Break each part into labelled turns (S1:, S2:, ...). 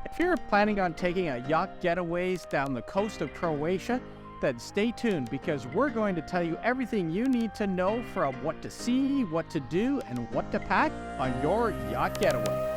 S1: If you're planning on taking a yacht getaways down the coast of Croatia, then stay tuned because we're going to tell you everything you need to know from what to see, what to do, and what to pack on your yacht getaway.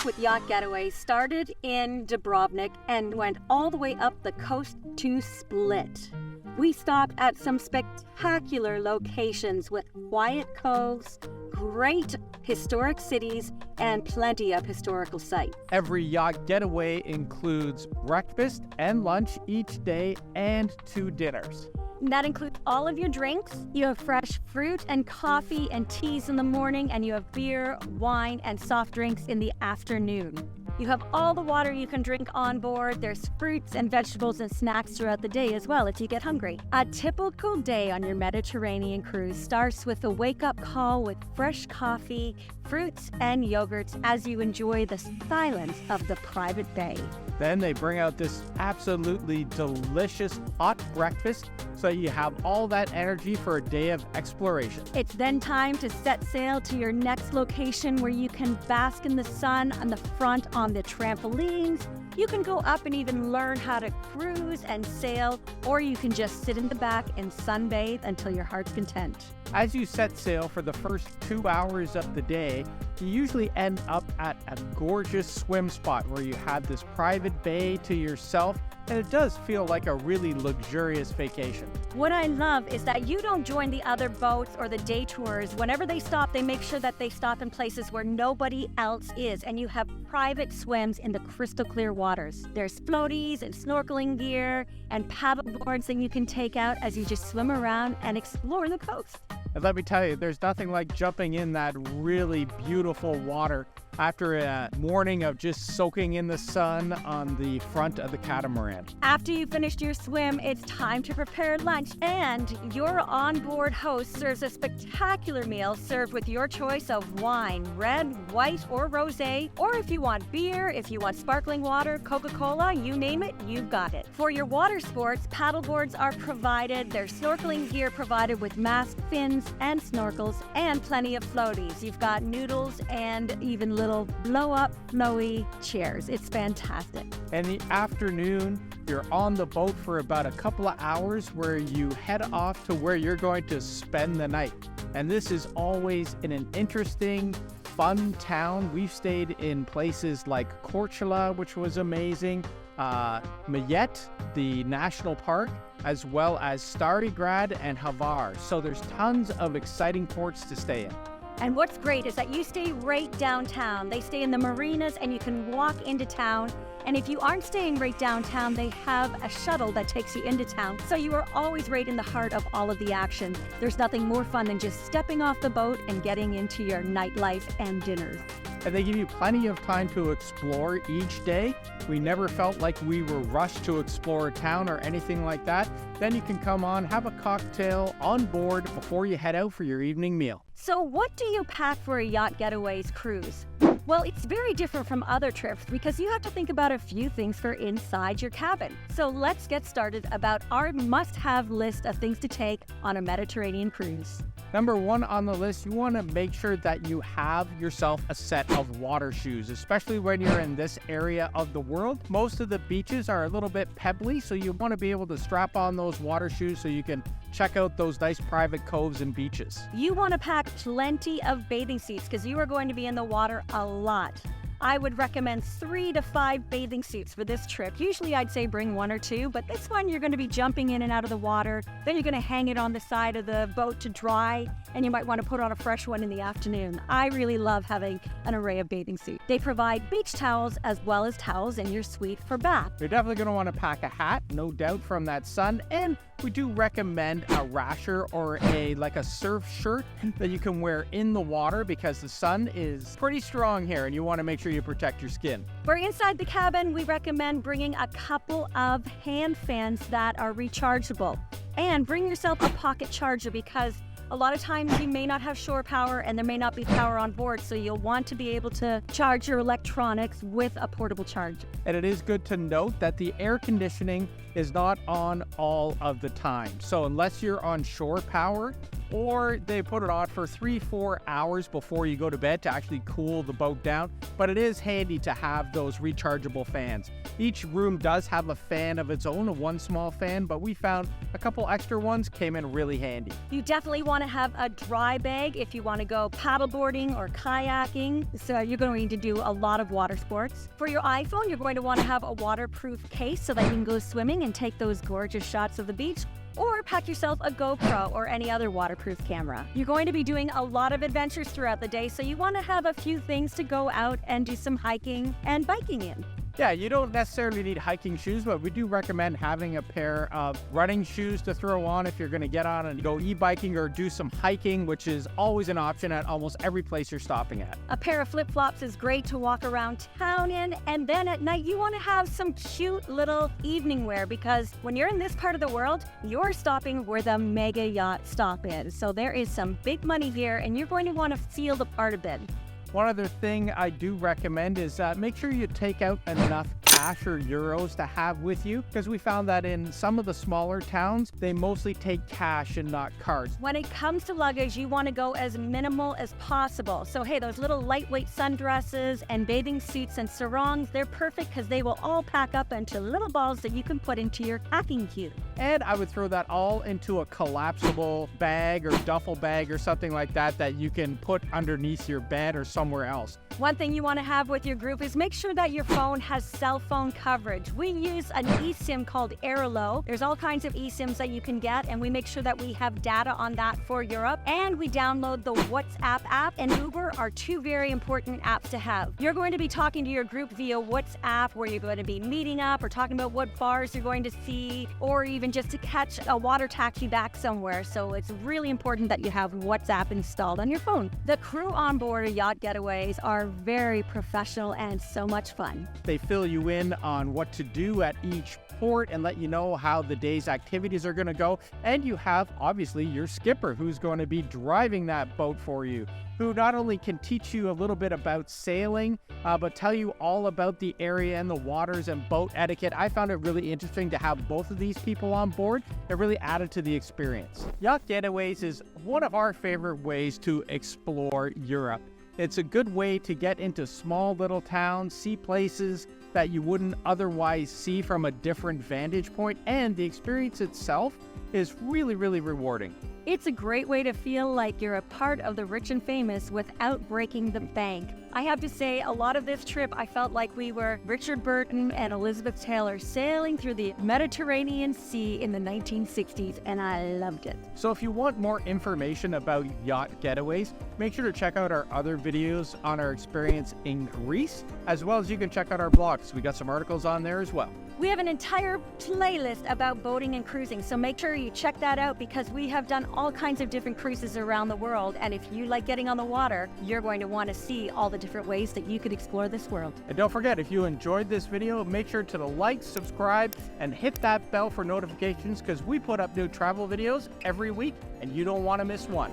S2: With Yacht Getaways started in Dubrovnik and went all the way up the coast to Split. We stopped at some spectacular locations with quiet coves, great historic cities, and plenty of historical sites.
S1: Every yacht getaway includes breakfast and lunch each day and 2 dinners.
S2: And that includes all of your drinks. You have fresh fruit and coffee and teas in the morning, and you have beer, wine, and soft drinks in the afternoon. You have all the water you can drink on board. There's fruits and vegetables and snacks throughout the day as well if you get hungry. A typical day on your Mediterranean cruise starts with a wake-up call with fresh coffee, fruits, and yogurts as you enjoy the silence of the private bay.
S1: Then they bring out this absolutely delicious hot breakfast so you have all that energy for a day of exploration.
S2: It's then time to set sail to your next location where you can bask in the sun on the front on the trampolines. You can go up and even learn how to cruise and sail, or you can just sit in the back and sunbathe until your heart's content.
S1: As you set sail for the first 2 hours of the day, you usually end up at a gorgeous swim spot where you have this private bay to yourself, and it does feel like a really luxurious vacation.
S2: What I love is that you don't join the other boats or the day tours. Whenever they stop, they make sure that they stop in places where nobody else is, and you have private swims in the crystal clear waters. There's floaties and snorkeling gear and paddle boards that you can take out as you just swim around and explore the coast.
S1: And let me tell you, there's nothing like jumping in that really beautiful water after a morning of just soaking in the sun on the front of the catamaran.
S2: After you finished your swim, it's time to prepare lunch, and your onboard host serves a spectacular meal served with your choice of wine, red, white, or rosé, or if you want beer, if you want sparkling water, Coca-Cola, you name it, you've got it. For your water sports, paddle boards are provided, there's snorkeling gear provided with mask fins and snorkels, and plenty of floaties. You've got noodles and even little blow-up, flowy chairs. It's fantastic.
S1: In the afternoon, you're on the boat for about a couple of hours where you head off to where you're going to spend the night. And this is always in an interesting, fun town. We've stayed in places like Korčula, which was amazing, Majet, the national park, as well as Stari Grad and Hvar. So there's tons of exciting ports to stay in.
S2: And what's great is that you stay right downtown. They stay in the marinas and you can walk into town. And if you aren't staying right downtown, they have a shuttle that takes you into town. So you are always right in the heart of all of the action. There's nothing more fun than just stepping off the boat and getting into your nightlife and dinners.
S1: And they give you plenty of time to explore each day. We never felt like we were rushed to explore a town or anything like that. Then you can come on, have a cocktail on board before you head out for your evening meal.
S2: So what do you pack for a Yacht Getaways cruise? Well, it's very different from other trips because you have to think about a few things for inside your cabin. So let's get started about our must-have list of things to take on a Mediterranean cruise.
S1: Number 1 on the list, you want to make sure that you have yourself a set of water shoes, especially when you're in this area of the world. Most of the beaches are a little bit pebbly, so you want to be able to strap on those water shoes so you can check out those nice private coves and beaches.
S2: You want to pack plenty of bathing suits because you are going to be in the water a lot. I would recommend 3 to 5 bathing suits for this trip. Usually I'd say bring 1 or 2, but this one you're going to be jumping in and out of the water. Then you're going to hang it on the side of the boat to dry, and you might want to put on a fresh one in the afternoon. I really love having an array of bathing suits. They provide beach towels as well as towels in your suite for bath.
S1: You're definitely going to want to pack a hat, no doubt, from that sun, and we do recommend a rasher or a surf shirt that you can wear in the water because the sun is pretty strong here and you want to make sure you protect your skin.
S2: For inside the cabin, we recommend bringing a couple of hand fans that are rechargeable. And bring yourself a pocket charger because A lot of times you may not have shore power and there may not be power on board, so you'll want to be able to charge your electronics with a portable charger.
S1: And it is good to note that the air conditioning is not on all of the time. So unless you're on shore power, or they put it on for 3-4 hours before you go to bed to actually cool the boat down. But it is handy to have those rechargeable fans. Each room does have a fan of its own, one small fan, but we found a couple extra ones came in really handy.
S2: You definitely want to have a dry bag if you want to go paddleboarding or kayaking. So you're going to do a lot of water sports. For your iPhone, you're going to want to have a waterproof case so that you can go swimming and take those gorgeous shots of the beach. Or pack yourself a GoPro or any other waterproof camera. You're going to be doing a lot of adventures throughout the day, so you want to have a few things to go out and do some hiking and biking in.
S1: Yeah, you don't necessarily need hiking shoes, but we do recommend having a pair of running shoes to throw on if you're going to get on and go e-biking or do some hiking, which is always an option at almost every place you're stopping at.
S2: A pair of flip-flops is great to walk around town in, and then at night you want to have some cute little evening wear, because when you're in this part of the world, you're stopping where the mega yacht stop is. So there is some big money here, and you're going to want to feel the part of it.
S1: One other thing I do recommend is make sure you take out enough cash or euros to have with you, because we found that in some of the smaller towns, they mostly take cash and not cards.
S2: When it comes to luggage, you want to go as minimal as possible. So hey, those little lightweight sundresses and bathing suits and sarongs, they're perfect because they will all pack up into little balls that you can put into your packing cube.
S1: And I would throw that all into a collapsible bag or duffel bag or something like that that you can put underneath your bed or somewhere else.
S2: One thing you want to have with your group is make sure that your phone has cell phone coverage. We use an eSIM called Airlo. There's all kinds of eSIMs that you can get, and we make sure that we have data on that for Europe. And we download the WhatsApp app and Uber are two very important apps to have. You're going to be talking to your group via WhatsApp, where you're going to be meeting up or talking about what bars you're going to see, or even just to catch a water taxi back somewhere. So it's really important that you have WhatsApp installed on your phone. The crew on board Yacht Getaways are very professional and so much fun.
S1: They fill you in on what to do at each port and let you know how the day's activities are going to go. And you have, obviously, your skipper who's going to be driving that boat for you, who not only can teach you a little bit about sailing, but tell you all about the area and the waters and boat etiquette. I found it really interesting to have both of these people on board. It really added to the experience. Yacht Getaways is one of our favorite ways to explore Europe. It's a good way to get into small little towns, see places that you wouldn't otherwise see from a different vantage point, and the experience itself is really, really rewarding.
S2: It's a great way to feel like you're a part of the rich and famous without breaking the bank. I have to say, a lot of this trip, I felt like we were Richard Burton and Elizabeth Taylor sailing through the Mediterranean Sea in the 1960s, and I loved it.
S1: So if you want more information about Yacht Getaways, make sure to check out our other videos on our experience in Greece, as well as you can check out our blogs. We got some articles on there as well.
S2: We have an entire playlist about boating and cruising, so make sure you check that out, because we have done all kinds of different cruises around the world, and if you like getting on the water, you're going to want to see all the different ways that you could explore this world.
S1: And don't forget, if you enjoyed this video, make sure to like, subscribe, and hit that bell for notifications, because we put up new travel videos every week, and you don't want to miss one.